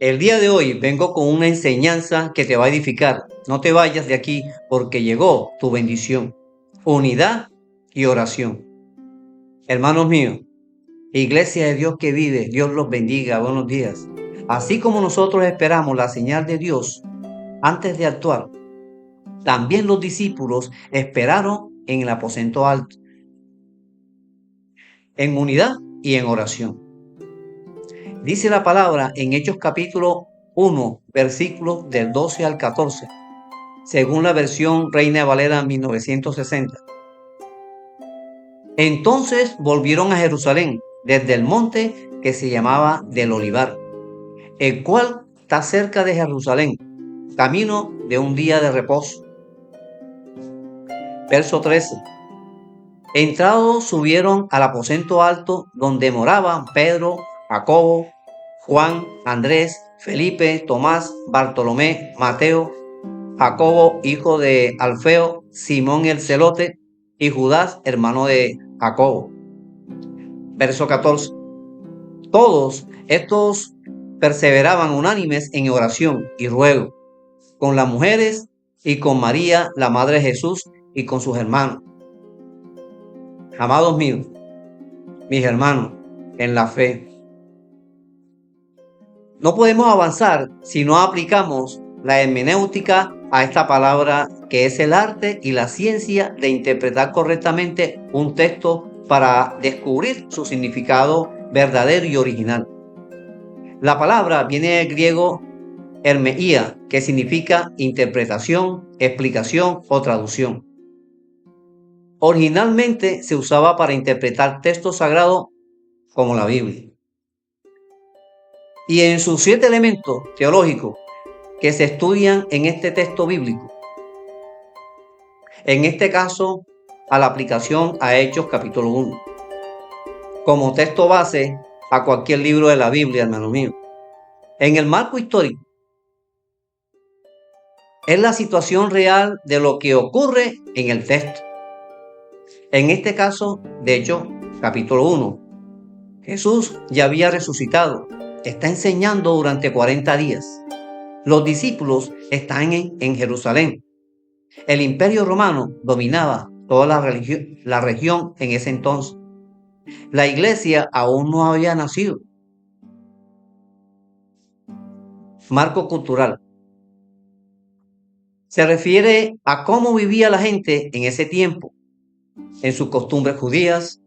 El día de hoy vengo con una enseñanza que te va a edificar. No te vayas de aquí porque llegó tu bendición. Unidad y oración. Hermanos míos, Iglesia de Dios que vive, Dios los bendiga. Buenos días. Así como nosotros esperamos la señal de Dios antes de actuar, también los discípulos esperaron en el aposento alto, en unidad y en oración. Dice la palabra en Hechos capítulo 1, versículos del 12 al 14, según la versión Reina Valera 1960. Entonces volvieron a Jerusalén desde el monte que se llamaba del Olivar, el cual está cerca de Jerusalén, camino de un día de reposo. Verso 13. Entrados subieron al aposento alto donde moraban Pedro, Jacobo, Juan, Andrés, Felipe, Tomás, Bartolomé, Mateo, Jacobo, hijo de Alfeo, Simón el celote y Judas, hermano de Jacobo. Verso 14. Todos estos perseveraban unánimes en oración y ruego, con las mujeres y con María, la madre de Jesús, y con sus hermanos. Amados míos, mis hermanos, en la fe, no podemos avanzar si no aplicamos la hermenéutica a esta palabra, que es el arte y la ciencia de interpretar correctamente un texto para descubrir su significado verdadero y original. La palabra viene del griego hermeía, que significa interpretación, explicación o traducción. Originalmente se usaba para interpretar textos sagrados como la Biblia. Y en sus 7 elementos teológicos que se estudian en este texto bíblico, en este caso a la aplicación a Hechos capítulo 1, como texto base a cualquier libro de la Biblia, hermano mío. En el marco histórico, es la situación real de lo que ocurre en el texto. En este caso, de Hechos capítulo 1, Jesús ya había resucitado, está enseñando durante 40 días. Los discípulos están en Jerusalén. El imperio romano dominaba toda la región en ese entonces. La iglesia aún no había nacido. Marco cultural. Se refiere a cómo vivía la gente en ese tiempo, en sus costumbres judías,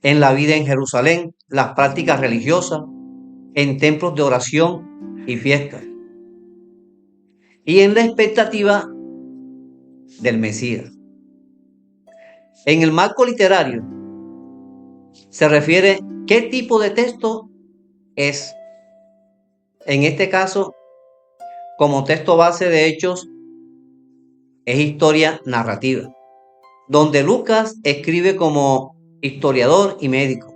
en la vida en Jerusalén, las prácticas religiosas, en templos de oración y fiestas, y en la expectativa del Mesías. En el marco literario se refiere qué tipo de texto es. En este caso, como texto base de Hechos, es historia narrativa, donde Lucas escribe como historiador y médico.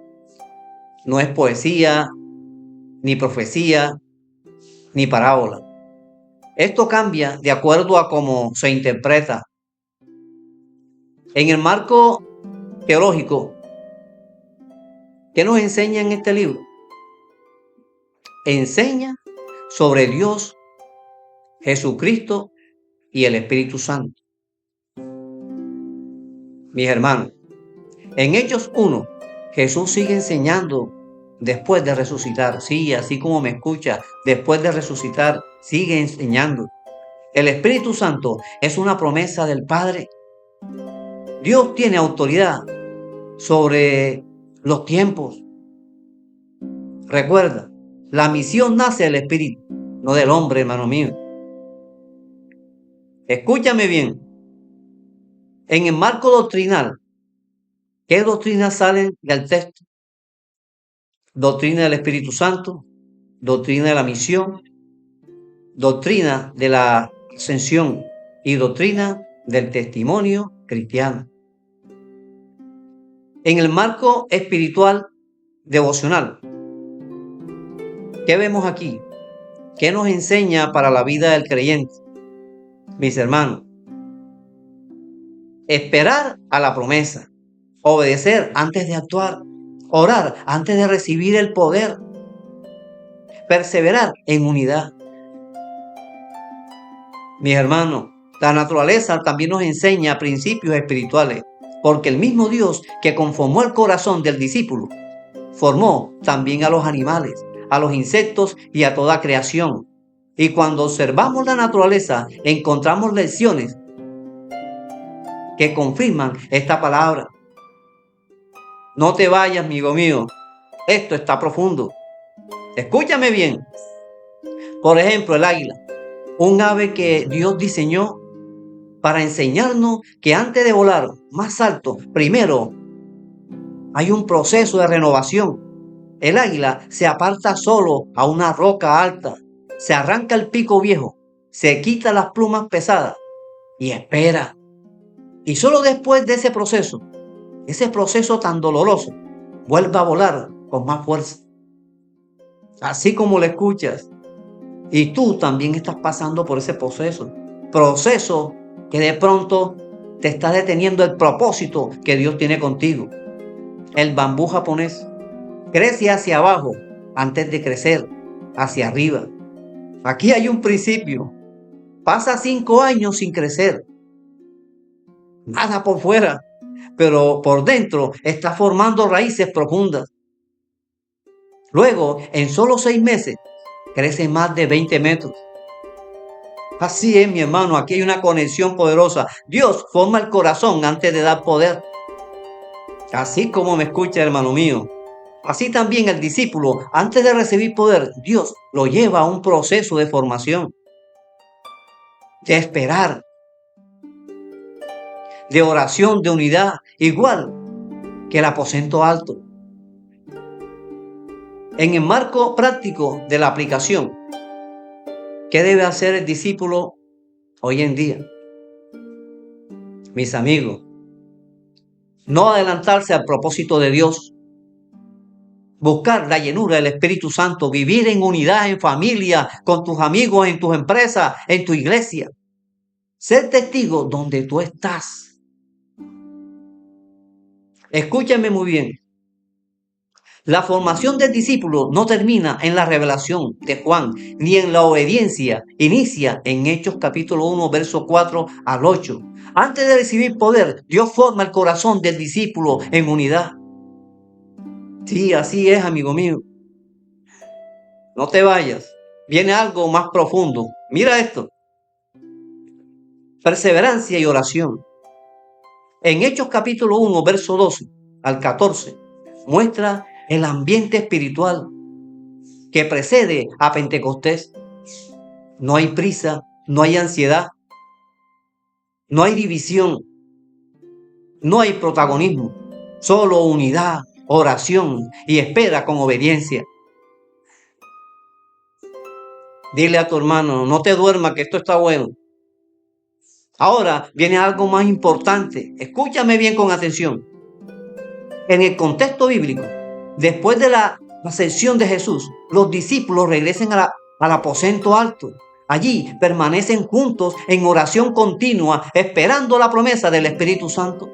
No es poesía, ni profecía, ni parábola. Esto cambia de acuerdo a cómo se interpreta. En el marco teológico, ¿qué nos enseña en este libro? Enseña sobre Dios, Jesucristo y el Espíritu Santo. Mis hermanos, en Hechos 1, Jesús sigue enseñando después de resucitar. Sí, así como me escucha, después de resucitar, sigue enseñando. El Espíritu Santo es una promesa del Padre. Dios tiene autoridad sobre los tiempos. Recuerda, la misión nace del Espíritu, no del hombre, hermano mío. Escúchame bien. En el marco doctrinal, ¿qué doctrinas salen del texto? Doctrina del Espíritu Santo, doctrina de la misión, doctrina de la ascensión y doctrina del testimonio cristiano. En el marco espiritual devocional, ¿qué vemos aquí? ¿Qué nos enseña para la vida del creyente? Mis hermanos, esperar a la promesa, obedecer antes de actuar, orar antes de recibir el poder, perseverar en unidad. Mis hermanos, la naturaleza también nos enseña principios espirituales, porque el mismo Dios que conformó el corazón del discípulo, formó también a los animales, a los insectos y a toda creación. Y cuando observamos la naturaleza, encontramos lecciones que confirman esta palabra. No te vayas, amigo mío. Esto está profundo. Escúchame bien. Por ejemplo, el águila, un ave que Dios diseñó para enseñarnos que antes de volar más alto, primero hay un proceso de renovación. El águila se aparta solo a una roca alta, se arranca el pico viejo, se quita las plumas pesadas y espera. Y solo después de ese proceso tan doloroso, vuelve a volar con más fuerza. Así como lo escuchas. Y tú también estás pasando por ese proceso que de pronto te está deteniendo el propósito que Dios tiene contigo. El bambú japonés crece hacia abajo antes de crecer hacia arriba. Aquí hay un principio. Pasa 5 años sin crecer. Nada por fuera, pero por dentro está formando raíces profundas. Luego, en solo 6 meses, crece más de 20 metros. Así es, mi hermano, aquí hay una conexión poderosa. Dios forma el corazón antes de dar poder. Así como me escucha, hermano mío. Así también el discípulo, antes de recibir poder, Dios lo lleva a un proceso de formación, de esperar, de oración, de unidad, igual que el aposento alto. En el marco práctico de la aplicación, ¿qué debe hacer el discípulo hoy en día? Mis amigos, no adelantarse al propósito de Dios, buscar la llenura del Espíritu Santo, vivir en unidad, en familia, con tus amigos, en tus empresas, en tu iglesia. Ser testigo donde tú estás. Escúchame muy bien. La formación del discípulo no termina en la revelación de Juan, ni en la obediencia. Inicia en Hechos capítulo 1, verso 4 al 8. Antes de recibir poder, Dios forma el corazón del discípulo en unidad. Sí, así es, amigo mío. No te vayas. Viene algo más profundo. Mira esto. Perseverancia y oración. En Hechos capítulo 1, verso 12 al 14, muestra el ambiente espiritual que precede a Pentecostés. No hay prisa, no hay ansiedad, no hay división, no hay protagonismo, solo unidad, oración y espera con obediencia. Dile a tu hermano, no te duermas que esto está bueno. Ahora viene algo más importante. Escúchame bien con atención. En el contexto bíblico, después de la ascensión de Jesús, los discípulos regresan al aposento alto. Allí permanecen juntos en oración continua, esperando la promesa del Espíritu Santo.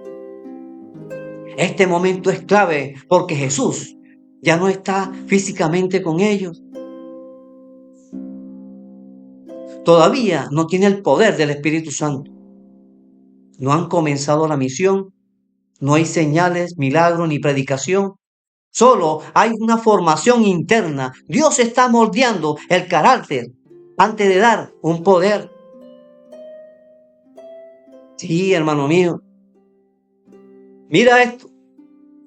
Este momento es clave porque Jesús ya no está físicamente con ellos. Todavía no tiene el poder del Espíritu Santo. No han comenzado la misión. No hay señales, milagros ni predicación. Solo hay una formación interna. Dios está moldeando el carácter antes de dar un poder. Sí, hermano mío. Mira esto.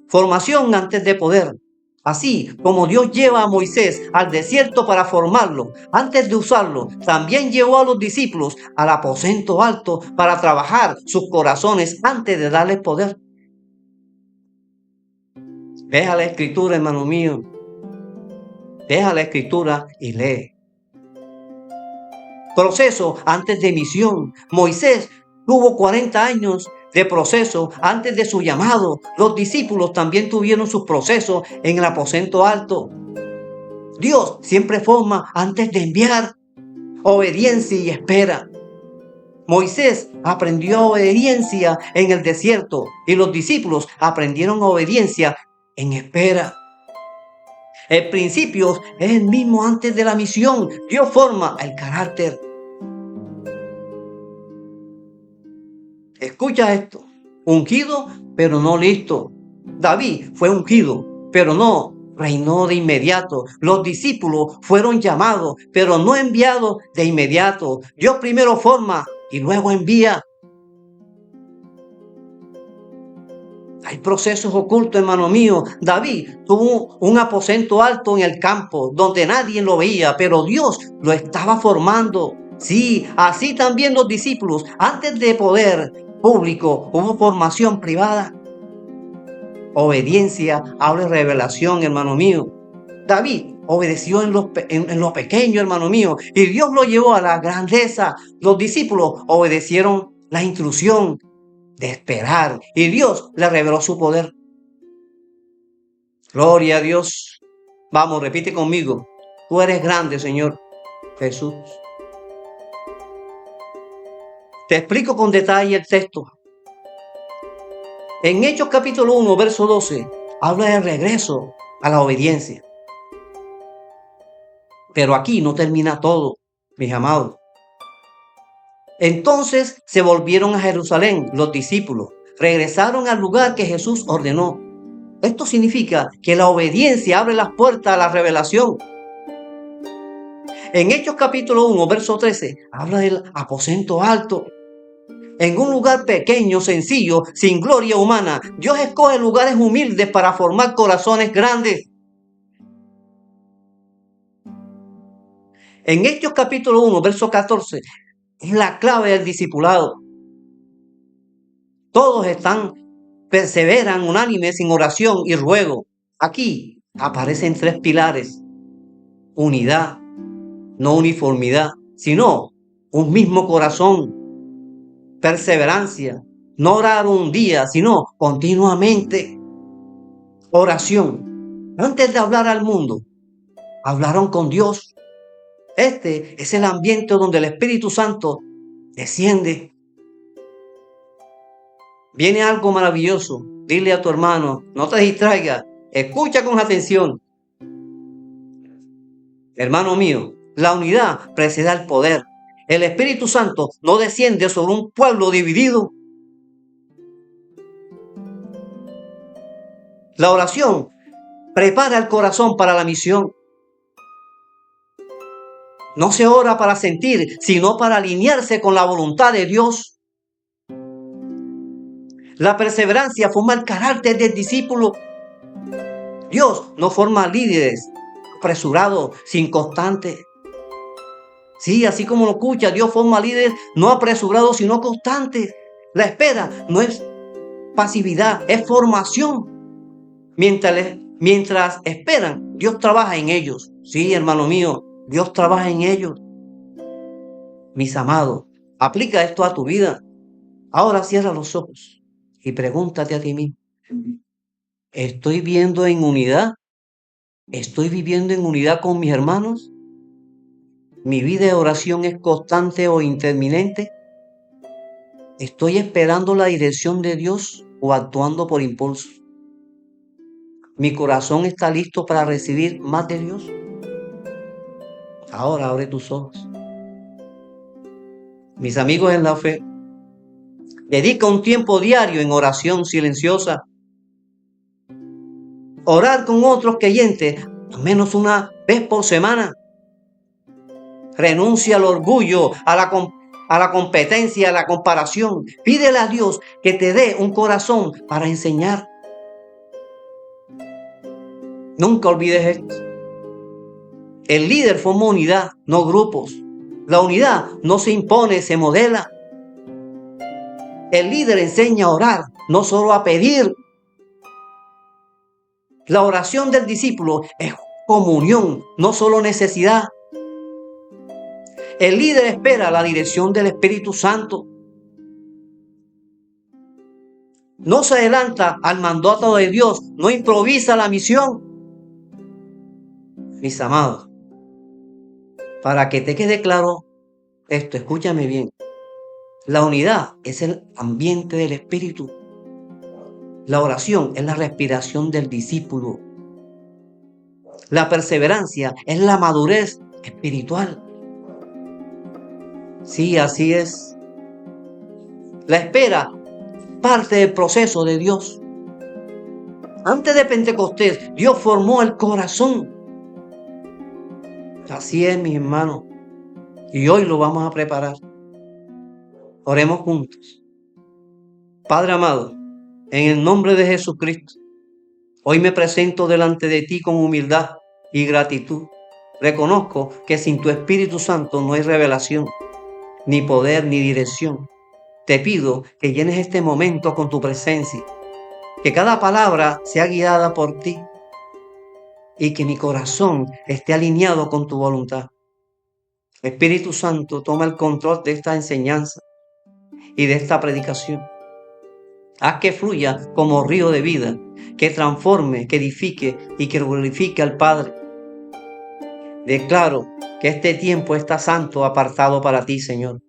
Formación antes de poder. Así como Dios lleva a Moisés al desierto para formarlo, antes de usarlo, también llevó a los discípulos al aposento alto para trabajar sus corazones antes de darles poder. Deja la escritura, hermano mío. Deja la escritura y lee. Proceso antes de misión. Moisés tuvo 40 años de proceso antes de su llamado. Los discípulos también tuvieron sus procesos en el aposento alto. Dios siempre forma antes de enviar. Obediencia y espera. Moisés aprendió obediencia en el desierto y los discípulos aprendieron obediencia en espera. El principio es el mismo antes de la misión. Dios forma el carácter. Escucha esto. Ungido, pero no listo. David fue ungido, pero no reinó de inmediato. Los discípulos fueron llamados, pero no enviados de inmediato. Dios primero forma y luego envía. Hay procesos ocultos, hermano mío. David tuvo un aposento alto en el campo donde nadie lo veía, pero Dios lo estaba formando. Sí, así también los discípulos, antes de poder público, hubo formación privada. Obediencia habla revelación, hermano mío. David obedeció en lo pequeño, hermano mío, y Dios lo llevó a la grandeza. Los discípulos obedecieron la instrucción de esperar y Dios le reveló su poder. Gloria a Dios. Vamos, repite conmigo. Tú eres grande, Señor Jesús. Te explico con detalle el texto. En Hechos capítulo 1, verso 12, habla del regreso a la obediencia. Pero aquí no termina todo, mis amados. Entonces se volvieron a Jerusalén los discípulos. Regresaron al lugar que Jesús ordenó. Esto significa que la obediencia abre las puertas a la revelación. En Hechos capítulo 1, verso 13, habla del aposento alto. En un lugar pequeño, sencillo, sin gloria humana, Dios escoge lugares humildes para formar corazones grandes. En Hechos capítulo 1, verso 14, es la clave del discipulado. Todos perseveran unánimes en oración y ruego. Aquí aparecen tres pilares: unidad, no uniformidad, sino un mismo corazón; perseverancia, no orar un día, sino continuamente; oración. Antes de hablar al mundo, hablaron con Dios. Este es el ambiente donde el Espíritu Santo desciende. Viene algo maravilloso. Dile a tu hermano, no te distraigas, escucha con atención. Hermano mío, la unidad precede al poder. El Espíritu Santo no desciende sobre un pueblo dividido. La oración prepara el corazón para la misión. No se ora para sentir, sino para alinearse con la voluntad de Dios. La perseverancia forma el carácter del discípulo. Dios no forma líderes apresurados, sin constante. Sí, así como lo escucha, Dios forma líderes no apresurados, sino constantes. La espera no es pasividad, es formación. Mientras esperan, Dios trabaja en ellos. Sí, hermano mío, Dios trabaja en ellos. Mis amados, aplica esto a tu vida. Ahora cierra los ojos y pregúntate a ti mismo: ¿estoy viviendo en unidad? ¿Estoy viviendo en unidad con mis hermanos? ¿Mi vida de oración es constante o intermitente? ¿Estoy esperando la dirección de Dios o actuando por impulso? ¿Mi corazón está listo para recibir más de Dios? Ahora abre tus ojos. Mis amigos en la fe, dedica un tiempo diario en oración silenciosa. Orar con otros creyentes al menos una vez por semana. Renuncia al orgullo, a la competencia, a la comparación. Pídele a Dios que te dé un corazón para enseñar. Nunca olvides esto. El líder forma unidad, no grupos. La unidad no se impone, se modela. El líder enseña a orar, no solo a pedir. La oración del discípulo es comunión, no solo necesidad. El líder espera la dirección del Espíritu Santo. No se adelanta al mandato de Dios, no improvisa la misión. Mis amados, para que te quede claro esto, escúchame bien. La unidad es el ambiente del Espíritu. La oración es la respiración del discípulo. La perseverancia es la madurez espiritual. Sí, así es. La espera, parte del proceso de Dios. Antes de Pentecostés, Dios formó el corazón. Así es, mis hermanos. Y hoy lo vamos a preparar. Oremos juntos. Padre amado, en el nombre de Jesucristo, hoy me presento delante de ti con humildad y gratitud. Reconozco que sin tu Espíritu Santo no hay revelación, ni poder, ni dirección. Te pido que llenes este momento con tu presencia, que cada palabra sea guiada por ti y que mi corazón esté alineado con tu voluntad. Espíritu Santo, toma el control de esta enseñanza y de esta predicación. Haz que fluya como río de vida, que transforme, que edifique y que glorifique al Padre. Declaro que este tiempo está santo, apartado para ti, Señor.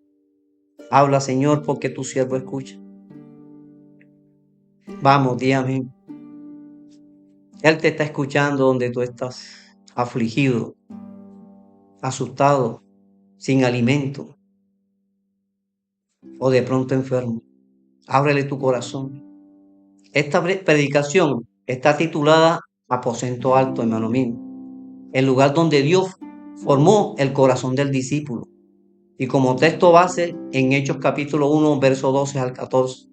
Habla, Señor, porque tu siervo escucha. Vamos, di amén. Él te está escuchando donde tú estás, afligido, asustado, sin alimento o de pronto enfermo. Ábrele tu corazón. Esta predicación está titulada Aposento Alto, hermano mío. El lugar donde Dios formó el corazón del discípulo. Y como texto base en Hechos capítulo 1, verso 12 al 14.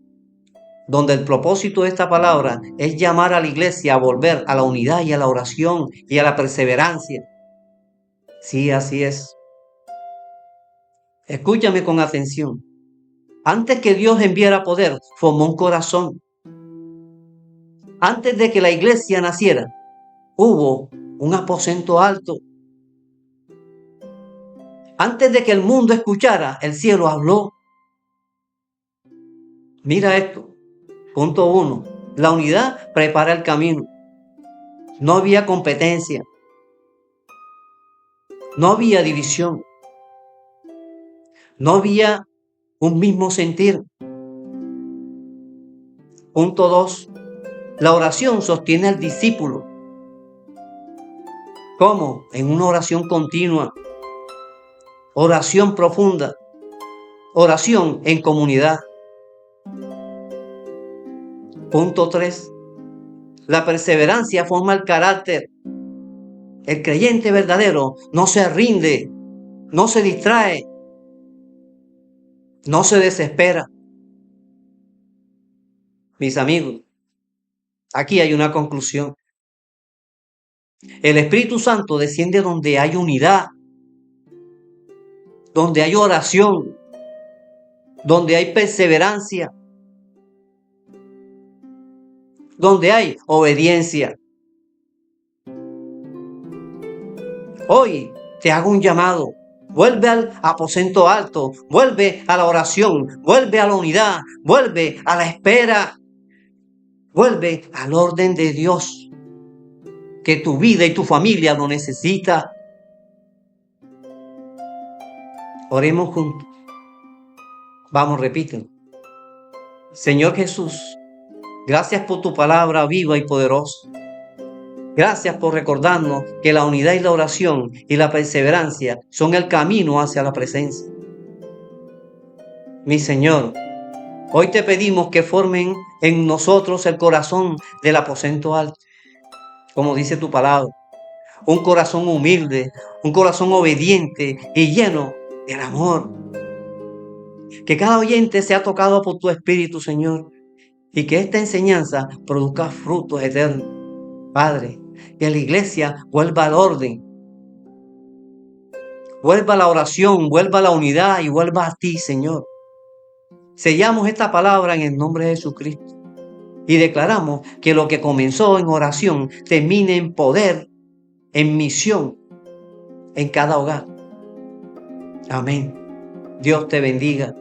Donde el propósito de esta palabra es llamar a la iglesia a volver a la unidad y a la oración y a la perseverancia. Sí, así es. Escúchame con atención. Antes que Dios enviara poder, formó un corazón. Antes de que la iglesia naciera, hubo un aposento alto. Antes de que el mundo escuchara, el cielo habló. Mira esto. Punto 1. La unidad prepara el camino. No había competencia. No había división. No había un mismo sentir. Punto 2. La oración sostiene al discípulo. ¿Cómo? En una oración continua. Oración profunda. Oración en comunidad. Punto 3. La perseverancia forma el carácter. El creyente verdadero no se rinde, no se distrae, no se desespera. Mis amigos, aquí hay una conclusión. El Espíritu Santo desciende donde hay unidad, donde hay oración, donde hay perseverancia, donde hay obediencia. Hoy te hago un llamado. Vuelve al aposento alto, vuelve a la oración, vuelve a la unidad, vuelve a la espera, vuelve al orden de Dios, que tu vida y tu familia lo necesita. Oremos juntos. Vamos, repiten. Señor Jesús, gracias por tu palabra viva y poderosa. Gracias por recordarnos que la unidad y la oración y la perseverancia son el camino hacia la presencia. Mi Señor, hoy te pedimos que formen en nosotros el corazón del aposento alto, como dice tu palabra. Un corazón humilde, un corazón obediente y lleno del amor. Que cada oyente sea tocado por tu Espíritu, Señor, y que esta enseñanza produzca frutos eternos. Padre, que la iglesia vuelva al orden, vuelva a la oración, vuelva a la unidad y vuelva a ti, Señor. Sellamos esta palabra en el nombre de Jesucristo y declaramos que lo que comenzó en oración termine en poder, en misión, en cada hogar. Amén. Dios te bendiga.